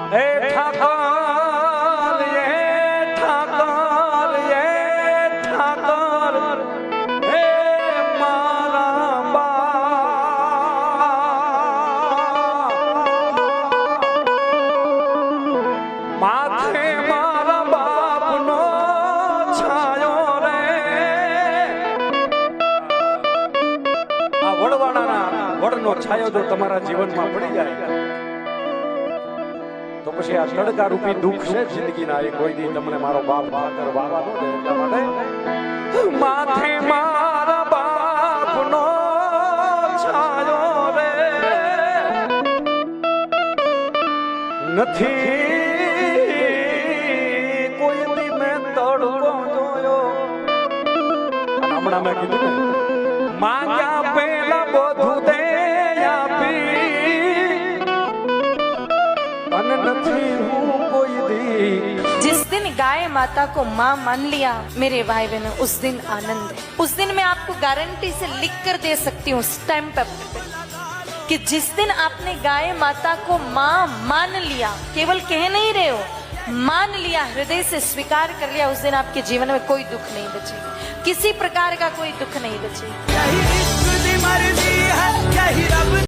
એ ઠાકર એ ઠાકર એ ઠાકર હે મારા બા માથે મારા બાપનો છાયો રે આ વડવાડાના વડનો છાયો જો તમારા જીવનમાં પડી જાય તો પછી આ તડકા રૂપી દુઃખ છે જિંદગીના એ કોઈ દી તમને મારો બાપ માતર વાવા નો દે એટલા માટે માથે મારા બાપનો છાયો રે નથી કોઈ દી મેં તડકો જોયો હમણાં મેં કીધું ને માંગ્યા પેલા બધું દે जिस दिन गाय माता को माँ मान लिया मेरे भाई बहनों उस दिन आनंद है। उस दिन मैं आपको गारंटी से लिख कर दे सकती हूँ स्टैम्प पे कि जिस दिन आपने गाय माता को माँ मान लिया, केवल कह नहीं रहे हो, मान लिया, हृदय से स्वीकार कर लिया, उस दिन आपके जीवन में कोई दुख नहीं बचेगा, किसी प्रकार का कोई दुख नहीं बचेगा।